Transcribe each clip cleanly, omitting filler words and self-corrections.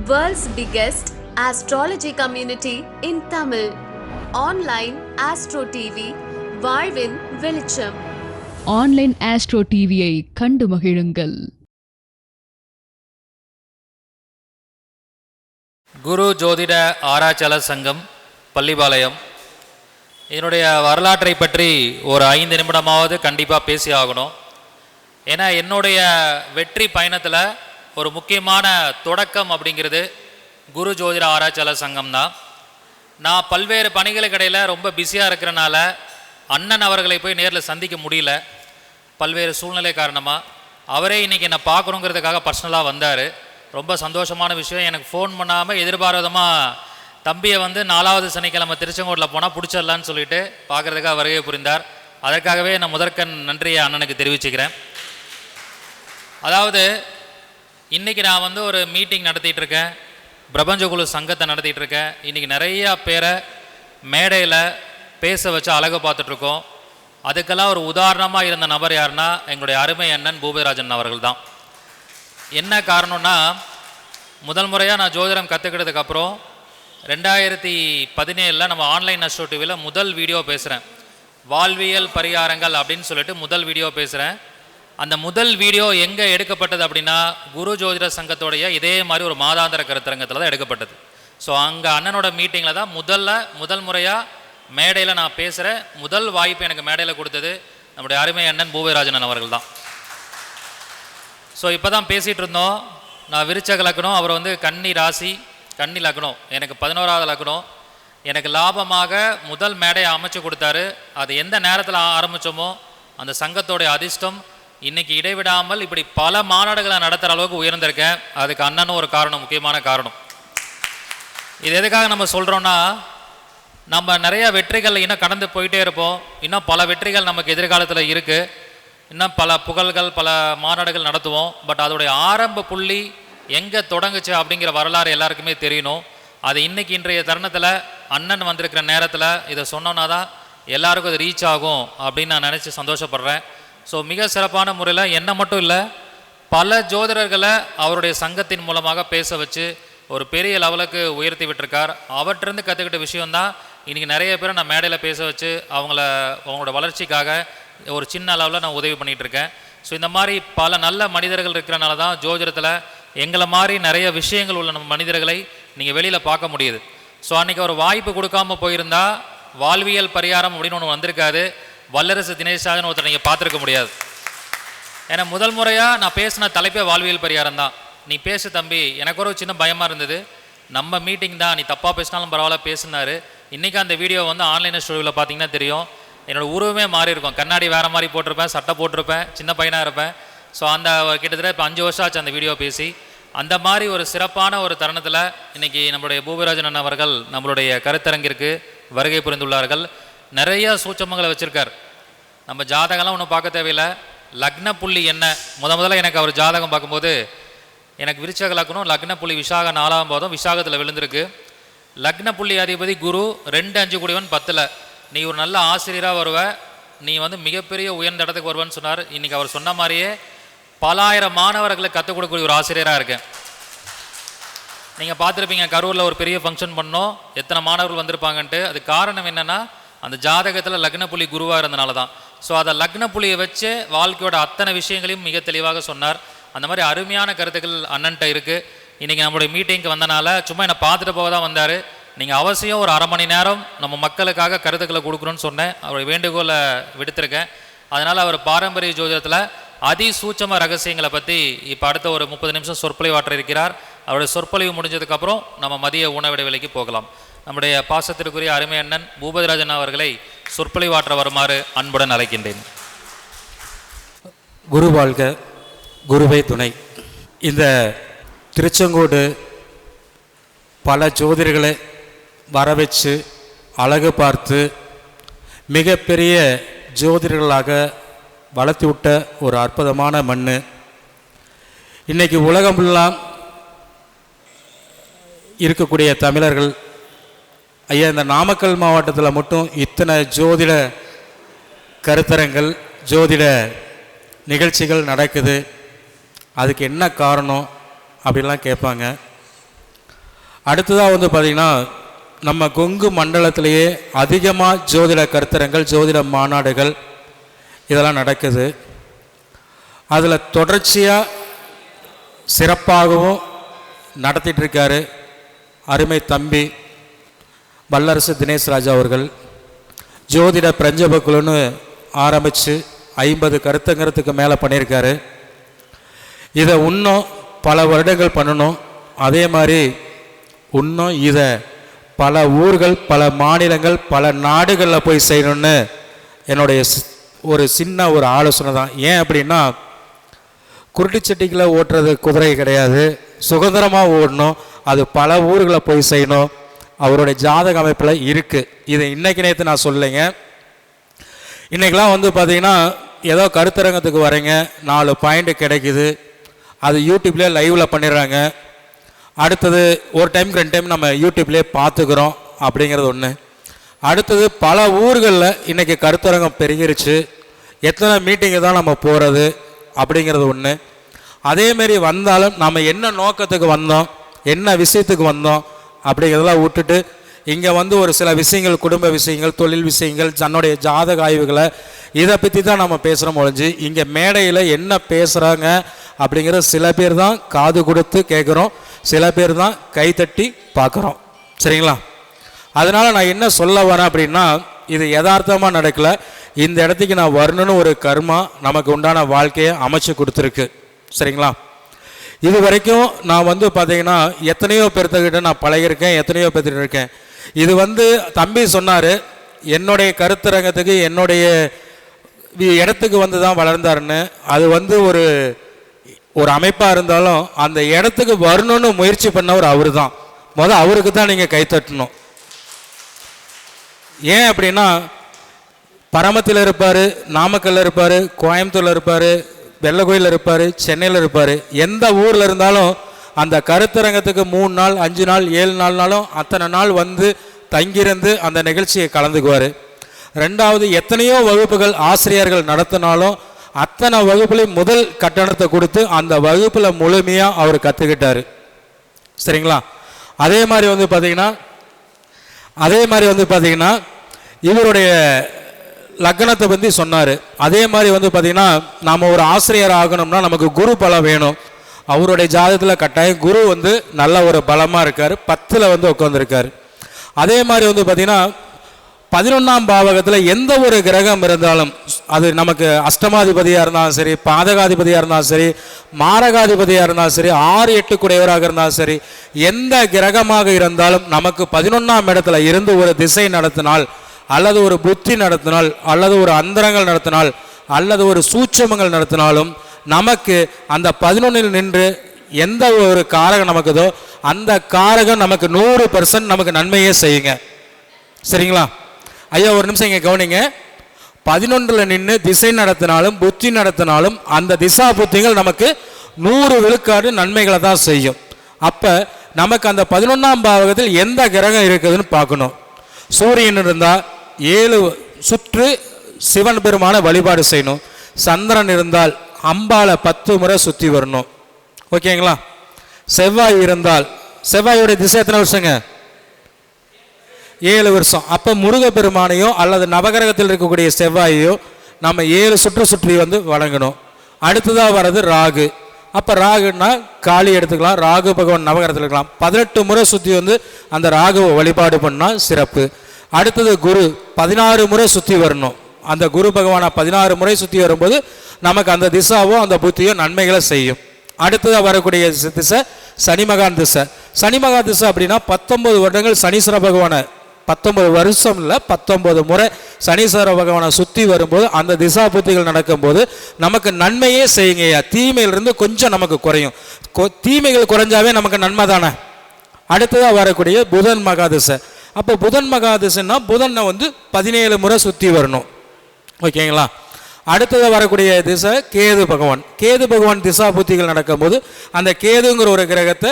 World's biggest astrology community in Tamil. Online Astro TV, வாழ்வின் வெளிச்சம். Online astro டிவியை கண்டு மகிழுங்கள். குரு ஜோதிட ஆராய்ச்சியாளர் சங்கம் பள்ளிபாளையம். என்னுடைய வரலாற்றை பற்றி ஒரு 5 நிமிடமாவது கண்டிப்பாக பேசி ஆகணும். ஏன்னா என்னுடைய வெற்றி பயணத்தில் ஒரு முக்கியமான தொடக்கம் அப்படிங்கிறது குரு ஜோதிட ஆராய்ச்சியாளர் சங்கம் தான். நான் பல்வேறு பணிகளுக்கு இடையில் ரொம்ப பிஸியாக இருக்கிறனால அண்ணன் அவர்களை போய் நேரில் சந்திக்க முடியல, பல்வேறு சூழ்நிலை காரணமாக. அவரே இன்றைக்கி என்னை பார்க்கணுங்கிறதுக்காக பர்சனலாக வந்தார். ரொம்ப சந்தோஷமான விஷயம். எனக்கு ஃபோன் பண்ணாமல் எதிர்பாராதமாக தம்பியை 4வது சனிக்கிழமை திருச்செங்கோட்டில் போனால் பிடிச்சிடலான்னு சொல்லிட்டு பார்க்குறதுக்காக வருகை புரிந்தார். அதற்காகவே நான் முதற்கண் நன்றியை அண்ணனுக்கு தெரிவிச்சுக்கிறேன். அதாவது இன்றைக்கி நான் ஒரு மீட்டிங் நடத்திட்டு இருக்கேன், பிரபஞ்ச குழு சங்கத்தை நடத்திட்டு இருக்கேன். இன்றைக்கி நிறையா பேரை மேடையில் பேச வச்சு அழகு பார்த்துட்ருக்கோம். அதுக்கெல்லாம் ஒரு உதாரணமாக இருந்த நபர் யாருன்னா எங்களுடைய அருமை அண்ணன் பூபதிராஜன் அவர்கள் தான். என்ன காரணம்னா, முதல் முறையாக நான் ஜோதிடம் கற்றுக்கிட்டதுக்கப்புறம் 2017 நம்ம ஆன்லைன் அஸ்ட்ரோ டிவியில் முதல் வீடியோ பேசுகிறேன். வாழ்வியல் பரிகாரங்கள் அப்படின்னு சொல்லிட்டு முதல் வீடியோ பேசுகிறேன். அந்த முதல் வீடியோ எங்கே எடுக்கப்பட்டது அப்படின்னா குரு ஜோதிட சங்கத்தோடைய இதே மாதிரி ஒரு மாதாந்திர கருத்தரங்கத்தில் தான் எடுக்கப்பட்டது. ஸோ அங்கே அண்ணனோட மீட்டிங்கில் தான் முதல் முறையாக மேடையில் நான் பேசுகிற முதல் வாய்ப்பு எனக்கு மேடையில் கொடுத்தது நம்முடைய அருமை அண்ணன் பூபதிராஜன் அவர்கள் தான். ஸோ இப்போ தான் பேசிகிட்டு இருந்தோம். நான் விருச்சக லக்னம், அவர் கன்னி ராசி, கன்னி லக்னம், எனக்கு 11வது லக்னம். எனக்கு லாபமாக முதல் மேடையை அமைச்சு கொடுத்தாரு. அது எந்த நேரத்தில் ஆரம்பித்தோமோ அந்த சங்கத்தோடைய அதிர்ஷ்டம் இன்றைக்கி இடைவிடாமல் இப்படி பல மாநாடுகளை நடத்துகிற அளவுக்கு உயர்ந்திருக்கேன். அதுக்கு அண்ணனும் ஒரு காரணம், முக்கியமான காரணம். இது எதுக்காக நம்ம சொல்கிறோன்னா, நம்ம நிறையா வெற்றிகள் இன்னும் கடந்து போயிட்டே இருப்போம். இன்னும் பல வெற்றிகள் நமக்கு எதிர்காலத்தில் இருக்குது. இன்னும் பல புகழ்கள், பல மாநாடுகள் நடத்துவோம். பட் அதோடைய ஆரம்ப புள்ளி எங்கே தொடங்குச்சு அப்படிங்கிற வரலாறு எல்லாருக்குமே தெரியணும். அது இன்றைய தருணத்தில் அண்ணன் வந்திருக்கிற நேரத்தில் இதை சொன்னோன்னா தான் எல்லாருக்கும் அது ரீச் ஆகும் அப்படின்னு நான் நினச்சி சந்தோஷப்படுறேன். ஸோ மிக சிறப்பான முறையில் என்ன மட்டும் இல்லை, பல ஜோதிடர்களை அவருடைய சங்கத்தின் மூலமாக பேச வச்சு ஒரு பெரிய லெவலுக்கு உயர்த்தி விட்டுருக்கார். அவற்றிருந்து கற்றுக்கிட்ட விஷயந்தான் இன்றைக்கி நிறைய பேரை நான் மேடையில் பேச வச்சு அவங்களோட வளர்ச்சிக்காக ஒரு சின்ன அளவில் நான் உதவி பண்ணிகிட்ருக்கேன். ஸோ இந்த மாதிரி பல நல்ல மனிதர்கள் இருக்கிறனால தான் ஜோதிடத்தில் எங்களை மாதிரி நிறைய விஷயங்கள் உள்ள நம்ம மனிதர்களை நீங்கள் வெளியில் பார்க்க முடியுது. ஸோ அன்றைக்கி ஒரு வாய்ப்பு கொடுக்காமல் போயிருந்தால் வாழ்வியல் பரிகாரம் அப்படின்னு ஒன்று வந்திருக்காது. வல்லரசு தினேஷாகனு ஒருத்தர் நீங்கள் பார்த்துருக்க முடியாது. ஏன்னா முதல் முறையாக நான் பேசின தலைப்பே வாழ்வியல் பரிகாரம் தான். நீ பேசு தம்பி, எனக்கு ஒரு சின்ன பயமாக இருந்தது. நம்ம மீட்டிங் தான், நீ தப்பாக பேசினாலும் பரவாயில்ல பேசினார். இன்றைக்கி அந்த வீடியோ ஆன்லைன் ஸ்டோரியில் பார்த்தீங்கன்னா தெரியும். என்னோடய உருவமே மாறி இருக்கும். கண்ணாடி வேறு மாதிரி போட்டிருப்பேன், சட்டை போட்டிருப்பேன், சின்ன பையனாக இருப்பேன். ஸோ அந்த கிட்டத்தட்ட இப்போ 5 வருஷம் ஆச்சு அந்த வீடியோ பேசி. அந்த மாதிரி ஒரு சிறப்பான ஒரு தருணத்தில் இன்றைக்கி நம்மளுடைய பூபதிராஜன் அவர்கள் நம்மளுடைய கருத்தரங்கிற்கு வருகை புரிந்துள்ளார்கள். நிறைய சூட்சமங்களை வச்சுருக்கார். நம்ம ஜாதகம்லாம் ஒன்றும் பார்க்க தேவையில்லை. லக்ன புள்ளி என்ன, முதல்ல எனக்கு அவர் ஜாதகம் பார்க்கும்போது எனக்கு விருச்சக லக்னம், லக்ன புள்ளி விசாக 4ஆம் பாதம், விசாகத்தில் விழுந்திருக்கு. லக்ன புள்ளி அதிபதி குரு 2-5 கூடியவன் 10ல். நீ ஒரு நல்ல ஆசிரியராக வருவ, நீ மிகப்பெரிய உயர்ந்த இடத்துக்கு வருவேன்னு சொன்னார். இன்றைக்கி அவர் சொன்ன மாதிரியே பல ஆயிரம் மாணவர்களுக்கு கற்றுக் கொடுக்கக்கூடிய ஒரு ஆசிரியராக இருக்கேன். நீங்கள் பார்த்துருப்பீங்க, கரூரில் ஒரு பெரிய ஃபங்க்ஷன் பண்ணோம், எத்தனை மாணவர்கள் வந்திருப்பாங்கன்ட்டு. அது காரணம் என்னென்னா அந்த ஜாதகத்தில் லக்ன புள்ளி குருவாக இருந்தனால தான். ஸோ அதை லக்ன புள்ளியை வச்சு வாழ்க்கையோட அத்தனை விஷயங்களையும் மிக தெளிவாக சொன்னார். அந்த மாதிரி அருமையான கருத்துக்கள் அண்ணன்ட்ட இருக்குது. இன்றைக்கி நம்மளுடைய மீட்டிங்க்கு வந்தனால சும்மா என்னை பார்த்துட்டு போக தான் வந்தார். நீங்கள் அவசியம் ஒரு 1/2 மணி நேரம் நம்ம மக்களுக்காக கருத்துக்களை கொடுக்கணும்னு சொன்னேன். அவருடைய வேண்டுகோளை விடுத்திருக்கேன். அதனால் அவர் பாரம்பரிய ஜோதிடத்தில் அதிசூட்சம ரகசியங்களை பற்றி இப்போ அடுத்த ஒரு 30 நிமிஷம் சொற்பொழிவாற்ற இருக்கிறார். அவருடைய சொற்பொழிவு முடிஞ்சதுக்கப்புறம் நம்ம மதிய உணவிடைவேளைக்கு போகலாம். நம்முடைய பாசத்திற்குரிய அருமை அண்ணன் பூபதிராஜன் அவர்களை சொற்பொழிவாற்ற வருமாறு அன்புடன் அழைக்கின்றேன். குரு வாழ்க, குருவே துணை. இந்த திருச்செங்கோடு பல ஜோதிடர்களை வர வச்சு அழகு பார்த்து மிகப்பெரிய ஜோதிடர்களாக வளர்த்து விட்ட ஒரு அற்புதமான மண். இன்றைக்கி உலகமெல்லாம் இருக்கக்கூடிய தமிழர்கள், ஐயா இந்த நாமக்கல் மாவட்டத்தில் மட்டும் இத்தனை ஜோதிட கருத்தரங்கள், ஜோதிட நிகழ்ச்சிகள் நடக்குது, அதுக்கு என்ன காரணம் அப்படின்லாம் கேட்பாங்க. அடுத்ததாக வந்து பார்த்திங்கன்னா நம்ம கொங்கு மண்டலத்திலேயே அதிகமாக ஜோதிட கருத்தரங்கள், ஜோதிட மாநாடுகள் இதெல்லாம் நடக்குது. அதில் தொடர்ச்சியாக சிறப்பாகவும் நடத்திட்டுருக்காரு அருமை தம்பி வல்லரசு தினேஷ் ராஜா அவர்கள். ஜோதிட பிரஞ்சபக்குழுன்னு ஆரம்பித்து 50 கருத்தங்கிறதுக்கு மேலே பண்ணியிருக்காரு. இதை இன்னும் பல வருடங்கள் பண்ணணும். அதே மாதிரி இன்னும் இதை பல ஊர்கள், பல மாநிலங்கள், பல நாடுகளில் போய் செய்யணும்னு என்னுடைய ஒரு சின்ன ஒரு ஆலோசனை தான். ஏன் அப்படின்னா, குருட்டிச்சட்டிகளை ஓட்டுறது குதிரை கிடையாது, சுதந்திரமாக ஓடணும். அது பல ஊர்களில் போய் செய்யணும். அவருடைய ஜாதக அமைப்பில் இருக்குது. இதை இன்றைக்கி நேற்று நான் சொல்லைங்க. இன்றைக்கெலாம் வந்து பார்த்திங்கன்னா ஏதோ கருத்தரங்கத்துக்கு வரீங்க, 4 பாயிண்ட் கிடைக்குது, அது யூடியூப்லேயே லைவில் பண்ணிடுறாங்க. அடுத்தது ஒரு டைமுக்கு 2 டைம் நம்ம யூடியூப்லேயே பார்த்துக்கிறோம் அப்படிங்கிறது ஒன்று. அடுத்தது பல ஊர்களில் இன்றைக்கி கருத்தரங்கம் பெருகிருச்சு. எத்தனை மீட்டிங்கு தான் நம்ம போகிறது அப்படிங்கிறது ஒன்று. அதேமாரி வந்தாலும் நம்ம என்ன நோக்கத்துக்கு வந்தோம், என்ன விஷயத்துக்கு வந்தோம் அப்படிங்கிறதெல்லாம் விட்டுட்டு இங்கே வந்து ஒரு சில விஷயங்கள், குடும்ப விஷயங்கள், தொழில் விஷயங்கள், தன்னுடைய ஜாதக ஆய்வுகளை இதை பற்றி தான் நம்ம பேசுகிறோம் ஒழிஞ்சு இங்கே மேடையில் என்ன பேசுகிறாங்க அப்படிங்கிற சில பேர் தான் காது கொடுத்து கேட்குறோம், சில பேர் தான் கைத்தட்டி பார்க்குறோம். சரிங்களா? அதனால் நான் என்ன சொல்ல வரேன் அப்படின்னா, இது யதார்த்தமாக நடக்கலை. இந்த இடத்துக்கு நான் வரணும்னு ஒரு கர்மா நமக்கு உண்டான வாழ்க்கையை அமைச்சு கொடுத்துருக்கு. சரிங்களா? இது வரைக்கும் நான் வந்து பார்த்தீங்கன்னா எத்தனையோ பேர்த்துக்கிட்ட நான் பழகிருக்கேன், எத்தனையோ பேர்த்துக்கிட்ட இருக்கேன். இது வந்து தம்பி சொன்னார், என்னுடைய கருத்தரங்கத்துக்கு என்னுடைய இடத்துக்கு வந்து தான் வளர்ந்தாருன்னு. அது வந்து ஒரு அமைப்பாக இருந்தாலும் அந்த இடத்துக்கு வரணும்னு முயற்சி பண்ணவர் அவர் தான். அவருக்கு தான் நீங்கள் கைத்தட்டணும். ஏன் அப்படின்னா, பரமத்தில் இருப்பார், நாமக்கல்ல இருப்பார், கோயம்புத்தூரில் இருப்பார், வெள்ளக்கோயிலில் இருப்பார், சென்னையில் இருப்பார். எந்த ஊரில் இருந்தாலும் அந்த கருத்தரங்கத்துக்கு 3 நாள் 5 நாள் 7 நாள்னாலும் அத்தனை நாள் வந்து தங்கியிருந்து அந்த நிகழ்ச்சியை கலந்துக்குவார். ரெண்டாவது, எத்தனையோ வகுப்புகள் ஆசிரியர்கள் நடத்தினாலும் அத்தனை வகுப்புலையும் முதல் கட்டணத்தை கொடுத்து அந்த வகுப்பில் முழுமையாக அவர் கற்றுக்கிட்டார். சரிங்களா? அதே மாதிரி வந்து பார்த்தீங்கன்னா இவருடைய லக்னத்தை பற்றி சொன்னார். அதே மாதிரி வந்து பார்த்திங்கன்னா, நாம் ஒரு ஆசிரியர் ஆகணும்னா நமக்கு குரு பலம் வேணும். அவருடைய ஜாதகத்தில் கட்டாயம் குரு வந்து நல்ல ஒரு பலமாக இருக்கார், 10ல் வந்து உட்காந்துருக்கார். அதே மாதிரி வந்து பார்த்திங்கன்னா 11ஆம் பாவகத்தில் எந்த ஒரு கிரகம் இருந்தாலும், அது நமக்கு அஷ்டமாதிபதியாக இருந்தாலும் சரி, பாதகாதிபதியாக இருந்தாலும் சரி, மாரகாதிபதியாக இருந்தாலும் சரி, 6 8 கூடையவராக இருந்தாலும் சரி, எந்த கிரகமாக இருந்தாலும் நமக்கு 11ஆம் இடத்துல இருந்து ஒரு திசை நடத்தினால், அல்லது ஒரு புத்தி நடத்தினால், அல்லது ஒரு அந்தரங்கள் நடத்தினால், அல்லது ஒரு சூட்சமங்கள் நடத்தினாலும் நமக்கு அந்த 11ல் நின்று எந்த ஒரு காரகம் நமக்குதோ அந்த காரகம் நமக்கு 100% நமக்கு நன்மையே செய்யுங்க. சரிங்களா? ஐயா ஒரு நிமிஷம் இங்கே கவனிங்க. 11ல் நின்று திசை நடத்தினாலும் புத்தி நடத்தினாலும் அந்த திசா புத்திகள் நமக்கு 100 விழுக்காடு நன்மைகளை தான் செய்யும். அப்போ நமக்கு அந்த 11ஆம் பாவகத்தில் எந்த கிரகம் இருக்குதுன்னு பார்க்கணும். சூரியன் இருந்தால் 7 சுற்று சிவன் பெருமான வழிபாடு செய்யணும். சந்திரன் இருந்தால் அம்பால 10 முறை சுற்றி வரணும். ஓகேங்களா? செவ்வாய் இருந்தால், செவ்வாயோடைய திசை எத்தனை வருஷங்க? 7 வருஷம். அப்போ முருகப்பெருமானையோ அல்லது நவகிரகத்தில் இருக்கக்கூடிய செவ்வாயையோ நம்ம 7 சுற்றி வந்து வணங்கணும். அடுத்ததாக வர்றது ராகு. அப்போ ராகுன்னா காளி எடுத்துக்கலாம், ராகு பகவான் நவகிரகத்தில் இருக்கலாம். 18 முறை சுற்றி வந்து அந்த ராகுவை வழிபாடு பண்ணால் சிறப்பு. அடுத்தது குரு 16 முறை சுற்றி வரணும். அந்த குரு பகவானை 16 முறை சுற்றி வரும்போது நமக்கு அந்த திசாவோ அந்த புத்தியோ நன்மைகளை செய்யும். அடுத்ததாக வரக்கூடிய திசை சனிமகான் திசை. சனிமகான் திசை அப்படின்னா 19 வருடங்கள் சனீஸ்வர பகவானை, 19 வருஷம் இல்லை 19 முறை சனீஸ்வர பகவானை சுற்றி வரும்போது அந்த திசா புத்திகள் நடக்கும்போது நமக்கு நன்மையே செய்யுங்கய்யா. தீமையிலிருந்து கொஞ்சம் நமக்கு குறையும். தீமைகள் குறைஞ்சாவே நமக்கு நன்மை தானே. அடுத்ததாக வரக்கூடிய புதன் மகாதிசை. அப்போ புதன் மகாதிசைன்னா புதனை வந்து 17 முறை சுற்றி வரணும். ஓகேங்களா? அடுத்ததாக வரக்கூடிய திசை கேது பகவான். கேது பகவான் திசா புத்திகள் நடக்கும்போது அந்த கேதுங்கிற ஒரு கிரகத்தை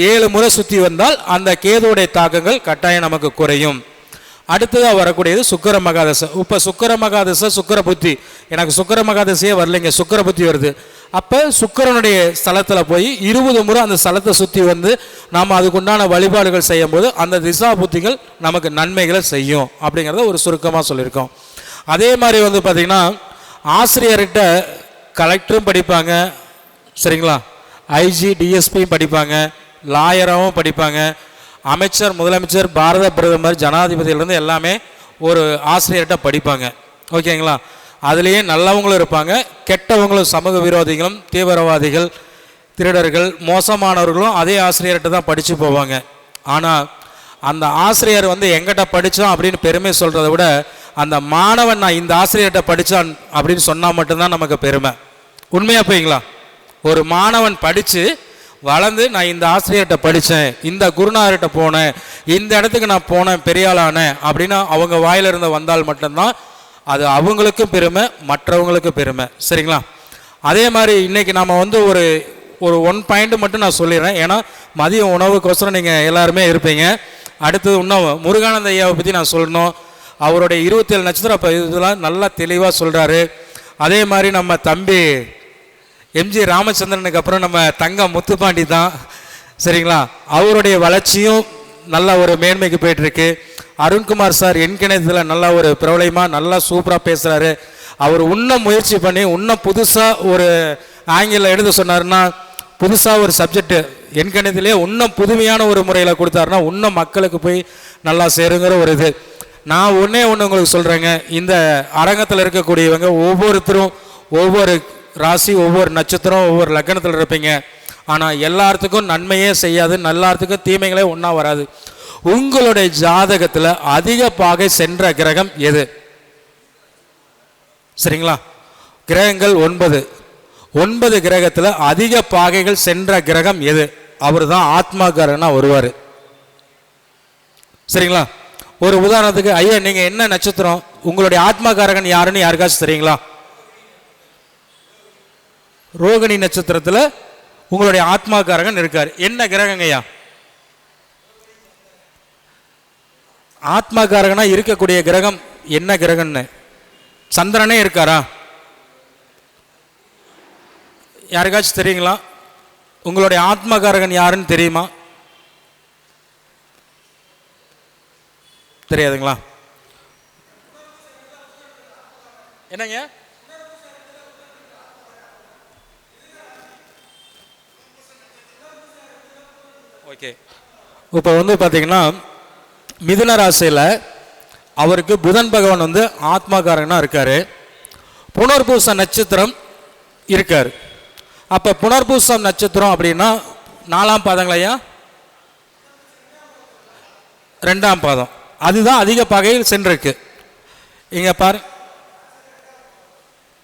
7 முறை சுற்றி வந்தால் அந்த கேதுவுடைய தாக்கங்கள் கட்டாயம் நமக்கு குறையும். அடுத்ததாக வரக்கூடியது சுக்கிர மகாதசை. இப்போ சுக்கிர மகாதசை சுக்கிர புத்தி, எனக்கு சுக்கிர மகாதசையே வரலைங்க, சுக்கிர புத்தி வருது. அப்போ சுக்கிரனுடைய ஸ்தலத்தில் போய் 20 முறை அந்த ஸ்தலத்தை சுற்றி வந்து நாம் அதுக்குண்டான வழிபாடுகள் செய்யும் போது அந்த திசா புத்திகள் நமக்கு நன்மைகளை செய்யும் அப்படிங்கிறத ஒரு சுருக்கமாக சொல்லியிருக்கோம். அதே மாதிரி வந்து பார்த்திங்கன்னா ஆசிரியர்கிட்ட கலெக்டரும் படிப்பாங்க, சரிங்களா, ஐஜி டிஎஸ்பியும் படிப்பாங்க, லாயராகவும் படிப்பாங்க, அமைச்சர் முதலமைச்சர் பாரத பிரதமர் ஜனாதிபதியிலேருந்து எல்லாமே ஒரு ஆசிரியர்கிட்ட படிப்பாங்க. ஓகேங்களா? அதுலேயே நல்லவங்களும் இருப்பாங்க, கெட்டவங்களும், சமூக விரோதிகளும், தீவிரவாதிகள், திருடர்கள், மோசமானவர்களும் அதே ஆசிரியர்கிட்ட தான் படித்து போவாங்க. ஆனால் அந்த ஆசிரியர் வந்து எங்கிட்ட படித்தோம் அப்படின்னு பெருமை சொல்கிறத விட அந்த மாணவன் நான் இந்த ஆசிரியர்கிட்ட படித்தான் அப்படின்னு சொன்னால் மட்டும்தான் நமக்கு பெருமை. உண்மையாக போய்ங்களா? ஒரு மாணவன் படித்து வளர்ந்து நான் இந்த ஆசிரியர்கிட்ட படித்தேன், இந்த குருநாதர்கிட்ட போனேன், இந்த இடத்துக்கு நான் போனேன், பெரியாளானேன் அப்படின்னு அவங்க வாயிலிருந்து வந்தால் மட்டும்தான் அது அவங்களுக்கும் பெருமை, மற்றவங்களுக்கும் பெருமை. சரிங்களா? அதே மாதிரி இன்றைக்கி நம்ம வந்து ஒரு ஒரு 1 பாயிண்ட் மட்டும் நான் சொல்லிடுறேன். ஏன்னா மதிய உணவுக்கோசரம் நீங்கள் எல்லாருமே இருப்பீங்க. அடுத்தது இன்னும் முருகானந்த ஐயாவை பற்றி நான் சொல்லணும். அவருடைய 27 நட்சத்திரம் அப்போ இதெல்லாம் நல்லா தெளிவாக சொல்கிறாரு. அதே மாதிரி நம்ம தம்பி எம்ஜி ராமச்சந்திரனுக்கு அப்புறம் நம்ம தங்க முத்துப்பாண்டி தான். சரிங்களா? அவருடைய வளர்ச்சியும் நல்ல ஒரு மேன்மைக்கு போயிட்டுருக்கு. அருண்குமார் சார் என்கிணத்தில் நல்ல ஒரு பிரபலமாக நல்லா சூப்பராக பேசுகிறாரு. அவர் இன்னும் முயற்சி பண்ணி இன்னும் புதுசாக ஒரு ஆங்கில எழுத சொன்னார்னா, புதுசாக ஒரு சப்ஜெக்டு என்கிணத்திலே இன்னும் புதுமையான ஒரு முறையில் கொடுத்தாருன்னா இன்னும் மக்களுக்கு போய் நல்லா சேருங்கிற ஒரு இது. நான் ஒன்று உங்களுக்கு சொல்கிறேங்க, இந்த அரங்கத்தில் இருக்கக்கூடியவங்க ஒவ்வொருத்தரும் ஒவ்வொரு ராசி, ஒவ்வொரு நட்சத்திரம், ஒவ்வொரு லக்னத்தில் இருப்பீங்க. ஆனால் எல்லாத்துக்கும் நன்மையே செய்யாது, எல்லாத்துக்கும் தீமைகளே ஒன்றா வராது. உங்களுடைய ஜாதகத்தில் அதிக பாகை சென்ற கிரகம் எது? சரிங்களா? கிரகங்கள் 9 கிரகத்தில் அதிக பாகைகள் சென்ற கிரகம் எது? அவர் தான் ஆத்மாக்காரனா வருவார். சரிங்களா? ஒரு உதாரணத்துக்கு, ஐயா நீங்கள் என்ன நட்சத்திரம், உங்களுடைய ஆத்மாக்காரகன் யாருன்னு யாருக்காச்சும் தெரியுங்களா? ரோகிணி நட்சத்திரத்தில் உங்களுடைய ஆத்மாக்காரகன் இருக்கார். என்ன கிரகங்கய்யா? ஆத்மாக்காரகனா இருக்கக்கூடிய கிரகம் என்ன கிரகம்னு சந்திரனே இருக்காரா? யாருக்காச்சும் தெரியுங்களா? உங்களுடைய ஆத்மாக்காரகன் யாருன்னு தெரியுமா? தெரியாதுங்களா? என்னங்க? ஓகே. இப்போ வந்து பார்த்தீங்கன்னா மிதுன ராசியில் அவருக்கு புதன் பகவான் வந்து ஆத்மாக்காரகனாக இருக்கார். புனர்பூச நட்சத்திரம் இருக்கார். அப்போ புனர்பூசம் நட்சத்திரம் அப்படின்னா 4ஆம் பாதங்களையா 2ஆம் பாதம், அதுதான் அதிக பகையில் சென்றிருக்கு. இங்கே பாரு,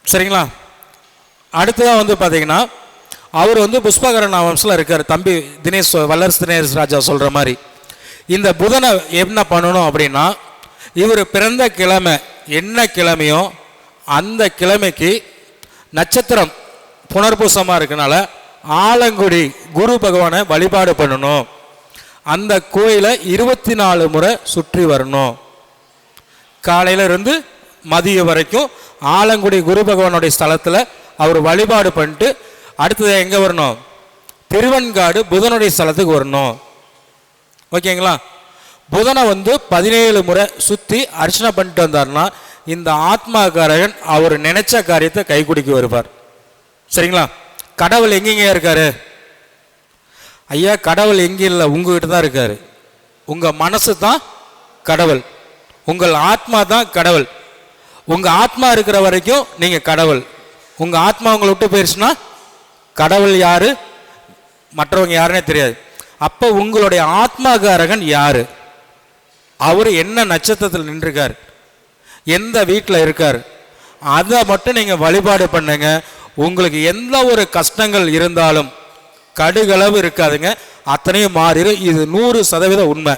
சரிங்களா? அடுத்ததாக வந்து பார்த்தீங்கன்னா அவர் வந்து புஷ்பகரண வம்சத்தில் இருக்கார். தம்பி தினேஷ், வல்லரசு தினேஷ் ராஜா சொல்கிற மாதிரி இந்த புதனை என்ன பண்ணணும் அப்படின்னா, இவர் பிறந்த கிழமை என்ன கிழமையோ அந்த கிழமைக்கு நட்சத்திரம் புனர்பூசமாக இருக்கனால ஆலங்குடி குரு பகவானை வழிபாடு பண்ணணும். அந்த கோயிலை 24 முறை சுற்றி வரணும். காலையிலிருந்து மதியம் வரைக்கும் ஆலங்குடி குரு பகவானுடைய ஸ்தலத்தில் அவர் வழிபாடு பண்ணிட்டு அடுத்தது எங்கே வரணும்? திருவெண்காடு புதனுடைய ஸ்தலத்துக்கு வரணும். ஓகேங்களா? புதனை வந்து 17 முறை சுற்றி அர்ச்சனை பண்ணிட்டு வந்தார்னா இந்த ஆத்மாக்காரகன் அவர் நினைச்ச காரியத்தை கைக்குடிக்க வருவார். சரிங்களா? கடவுள் எங்கெங்க இருக்காரு? ஐயா, கடவுள் எங்கே இல்லை, உங்ககிட்ட தான் இருக்காரு. உங்கள் மனசு தான் கடவுள், உங்கள் ஆத்மா தான் கடவுள். உங்கள் ஆத்மா இருக்கிற வரைக்கும் நீங்கள் கடவுள். உங்கள் ஆத்மா உங்களை விட்டு போயிடுச்சுன்னா கடவுள் யாரு, மற்றவங்க யாருன்னே தெரியாது. அப்போ உங்களுடைய ஆத்மாகாரகன் யாரு? அவர் என்ன நட்சத்திரத்தில் நின்றுருக்கார், எந்த வீட்டில் இருக்கார், அதை மட்டும் நீங்கள் வழிபாடு பண்ணுங்க. உங்களுக்கு எந்த ஒரு கஷ்டங்கள் இருந்தாலும் கடுகளவு இருக்காதுங்க, அத்தனையும் மாறிடும். இது 100% உண்மை.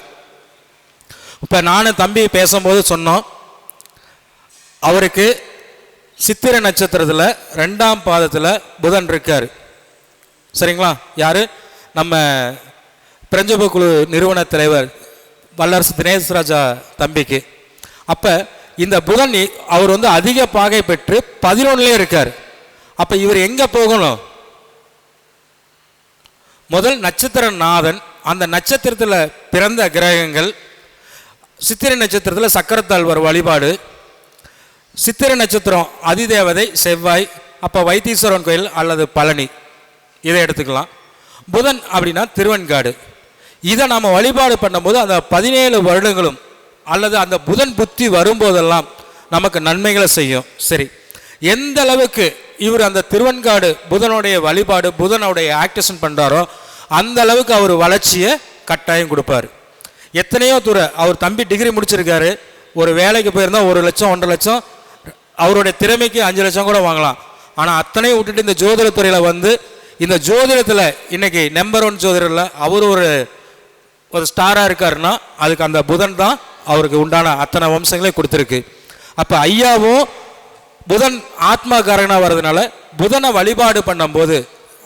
இப்போ நானும் தம்பி பேசும்போது சொன்னோம், அவருக்கு சித்திரை நட்சத்திரத்தில் 2ஆம் பாதத்தில் புதன் இருக்கார். சரிங்களா? யார்? நம்ம பிரஞ்சப குழு நிறுவன தலைவர் வல்லரசு தினேஷ் ராஜா தம்பிக்கு அப்போ இந்த புதன் அவர் வந்து அதிக பாகை பெற்று 11லே இருக்கார். அப்போ இவர் எங்கே போகணும்? முதல் நட்சத்திர நாதன், அந்த நட்சத்திரத்தில் பிறந்த கிரகங்கள். சித்திரை நட்சத்திரத்தில் சக்கரத்தாழ்வார் வழிபாடு, சித்திரை நட்சத்திரம் அதிதேவதை செவ்வாய், அப்போ வைத்தீஸ்வரன் கோயில் அல்லது பழனி, இதை எடுத்துக்கலாம். புதன் அப்படின்னா திருவெண்காடு. இதை நாம் வழிபாடு பண்ணும்போது அந்த 17 வருடங்களும் அல்லது அந்த புதன் புத்தி வரும்போதெல்லாம் நமக்கு நன்மைகளை செய்யும். சரி, எந்த அளவுக்கு இவர் அந்த திருவெண்காடு புதனுடைய வழிபாடு, புதனுடைய ஆக்டிவேஷன் பண்ணுறாரோ அந்த அளவுக்கு அவர் வளர்ச்சியை கட்டாயம் கொடுப்பார். எத்தனையோ துறை, அவர் தம்பி டிகிரி முடிச்சிருக்காரு, ஒரு வேலைக்கு போயிருந்தால் 1 லட்சம் 1.5 லட்சம், அவருடைய திறமைக்கு 5 லட்சம் கூட வாங்கலாம். ஆனால் அத்தனையும் விட்டுட்டு இந்த ஜோதிடத்துறையில் வந்து இந்த ஜோதிடத்தில் இன்னைக்கு நம்பர் 1 ஜோதிடரில் அவர் ஒரு ஸ்டாராக இருக்காருன்னா அதுக்கு அந்த புதன் தான் அவருக்கு உண்டான அத்தனை வம்சங்களையும் கொடுத்துருக்கு. அப்போ ஐயாவும் புதன் ஆத்மாக்காரனாக வர்றதுனால புதனை வழிபாடு பண்ணும்போது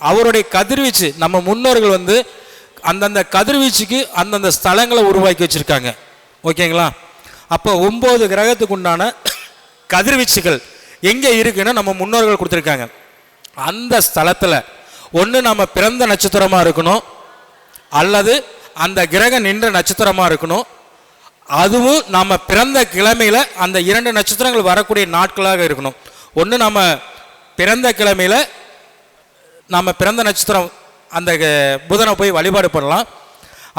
அவருடைய கதிர்வீச்சு, நம்ம முன்னோர்கள் வந்து அந்தந்த கதிர்வீச்சுக்கு அந்தந்த ஸ்தலங்களை உருவாக்கி வச்சுருக்காங்க. ஓகேங்களா? அப்போ 9 கிரகத்துக்கு உண்டான கதிர்வீச்சுகள் எங்கே இருக்குன்னு நம்ம முன்னோர்கள் கொடுத்துருக்காங்க. அந்த ஸ்தலத்தில் ஒன்று நம்ம பிறந்த நட்சத்திரமாக இருக்கணும், அல்லது அந்த கிரகம் நின்ற நட்சத்திரமாக இருக்கணும். அதுவும் நம்ம பிறந்த கிழமையில் அந்த 2 நட்சத்திரங்கள் வரக்கூடிய நாட்களாக இருக்கணும். ஒன்று நம்ம பிறந்த கிழமையில் நம்ம பிறந்த நட்சத்திரம் அந்த புதனை போய் வழிபாடு பண்ணலாம்.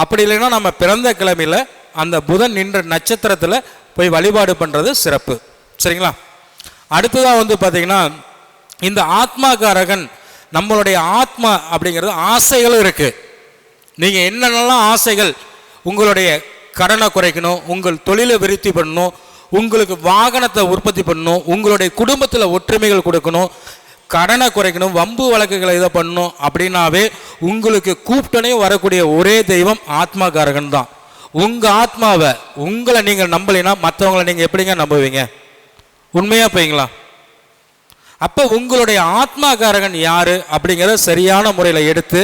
அப்படி இல்லைன்னா நம்ம பிறந்த கிழமையில் அந்த புதன் நின்ற நட்சத்திரத்தில் போய் வழிபாடு பண்ணுறது சிறப்பு. சரிங்களா? அடுத்ததாக வந்து பார்த்திங்கன்னா, இந்த ஆத்மாகாரகன் நம்மளுடைய ஆத்மா அப்படிங்கிறது ஆசைகளும் இருக்குது. நீங்கள் என்னென்னலாம் ஆசைகள், உங்களுடைய கடனை குறைக்கணும், உங்கள் தொழிலை விருத்தி பண்ணணும், உங்களுக்கு வாகனத்தை உற்பத்தி பண்ணணும், உங்களுடைய குடும்பத்தில் ஒற்றுமைகள் கொடுக்கணும், கடனை குறைக்கணும், வம்பு வழக்குகளை இதை பண்ணணும் அப்படின்னாவே உங்களுக்கு கூப்பிட்டனே வரக்கூடிய ஒரே தெய்வம் ஆத்மாகாரகன் தான். உங்கள் ஆத்மாவை உங்களை நீங்கள் நம்பலைன்னா மற்றவங்களை நீங்கள் எப்படிங்க நம்புவீங்க? உண்மையாக போய்ங்களா? அப்போ உங்களுடைய ஆத்மாகாரகன் யார் அப்படிங்கிறத சரியான முறையில் எடுத்து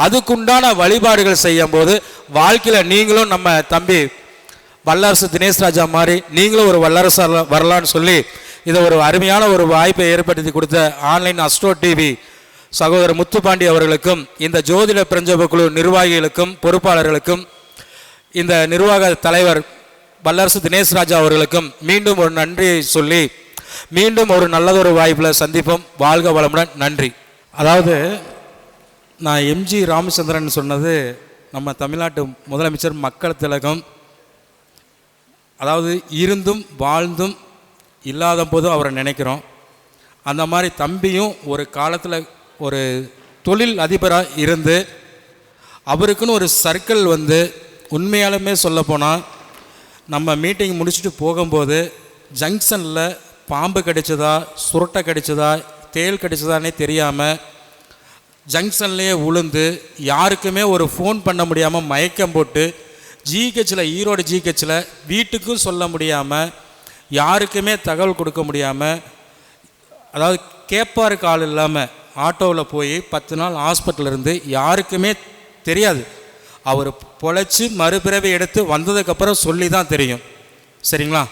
அதுக்குண்டான வழிபாடுகள் செய்யும் போது வாழ்க்கையில் நீங்களும் நம்ம தம்பி வல்லரசு தினேஷ் ராஜா மாதிரி நீங்களும் ஒரு வல்லரசாக வரலான்னு சொல்லி இதை ஒரு அருமையான ஒரு வாய்ப்பை ஏற்படுத்தி கொடுத்த ஆன்லைன் அஸ்ட்ரோ டிவி சகோதரர் முத்துப்பாண்டி அவர்களுக்கும், இந்த ஜோதிட பிரஞ்சப குழு நிர்வாகிகளுக்கும் பொறுப்பாளர்களுக்கும், இந்த நிர்வாக தலைவர் வல்லரசு தினேஷ் ராஜா அவர்களுக்கும் மீண்டும் ஒரு நன்றியை சொல்லி மீண்டும் ஒரு நல்லதொரு வாய்ப்பில் சந்திப்போம். வாழ்க வளமுடன். நன்றி. அதாவது நான் எம்ஜி ராமச்சந்திரன் சொன்னது நம்ம தமிழ்நாட்டு முதலமைச்சர் மக்கள் திலகம். அதாவது இருந்தும் வாழ்ந்தும் இல்லாத போதும் அவரை நினைக்கிறோம். அந்த மாதிரி தம்பியும் ஒரு காலத்தில் ஒரு தொழில் அதிபராக இருந்து அவருக்குன்னு ஒரு சர்க்கிள் வந்து, உண்மையாலுமே சொல்லப்போனால் நம்ம மீட்டிங் முடிச்சுட்டு போகும்போது ஜங்ஷனில் பாம்பு கடிச்சதா சுருட்டை கடிச்சதா தேள் கடிச்சதானே தெரியாமல் ஜங்ஷன்லேயே உளுந்து யாருக்குமே ஒரு ஃபோன் பண்ண முடியாமல் மயக்கம் போட்டு ஜிஹெச்சில், ஈரோடு ஜிஹெச்சில் வீட்டுக்கும் சொல்ல முடியாமல் யாருக்குமே தகவல் கொடுக்க முடியாமல், அதாவது கேட்பாருக்கு ஆள் இல்லாமல் ஆட்டோவில் போய் 10 நாள் ஹாஸ்பிட்டல் இருந்து யாருக்குமே தெரியாது. அவர் பொழைச்சி மறுபிறவி எடுத்து வந்ததுக்கப்புறம் சொல்லி தான் தெரியும். சரிங்களா?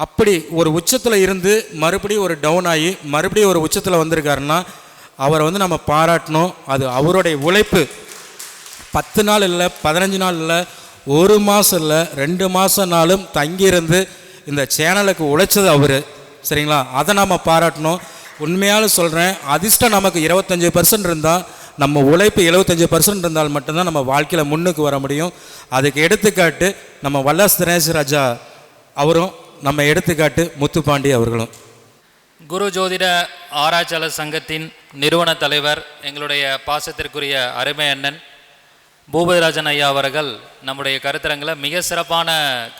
அப்படி ஒரு உச்சத்தில் இருந்து மறுபடியும் ஒரு டவுன் ஆகி மறுபடியும் ஒரு உச்சத்தில் வந்திருக்காருன்னா அவரை வந்து நம்ம பாராட்டணும். அது அவருடைய உழைப்பு. 10 நாள் இல்லை, 15 நாள் இல்லை, 1 மாதம் இல்லை, 2 மாதம்னாலும் தங்கியிருந்து இந்த சேனலுக்கு உழைச்சது அவர். சரிங்களா? அதை நம்ம பாராட்டணும். உண்மையாலும் சொல்கிறேன், அதிர்ஷ்டம் நமக்கு 25% இருந்தால் நம்ம உழைப்பு 75% இருந்தால் மட்டும்தான் நம்ம வாழ்க்கையில் முன்னுக்கு வர முடியும். அதுக்கு எடுத்துக்காட்டு நம்ம வல்லரசு தினேஷ் ராஜா அவரும், நம்ம எடுத்துக்காட்டு முத்துப்பாண்டி அவர்களும். குரு ஜோதிட ஆராய்ச்சியாளர் சங்கத்தின் நிறுவன தலைவர் எங்களுடைய பாசத்திற்குரிய அருமை அண்ணன் பூபதிராஜன் ஐயா அவர்கள் நம்முடைய கருத்தரங்கில் மிக சிறப்பான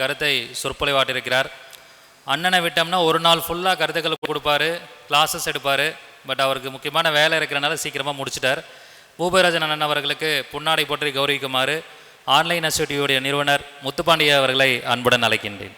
கருத்தை சொற்பொழிவாட்டிருக்கிறார். அண்ணனை விட்டோம்னா ஒரு நாள் ஃபுல்லாக கருத்துக்கள் கொடுப்பார், கிளாஸஸ் எடுப்பார். பட் அவருக்கு முக்கியமான வேலை இருக்கிறனால சீக்கிரமாக முடிச்சிட்டார். பூபதிராஜன் அண்ணன் அவர்களுக்கு புன்னாடை போற்றி கௌரவிக்குமாறு ஆன்லைன் அஸ்ட்ரோ டிவியுடைய நிறுவனர் முத்துப்பாண்டிய அவர்களை அன்புடன் அழைக்கின்றேன்.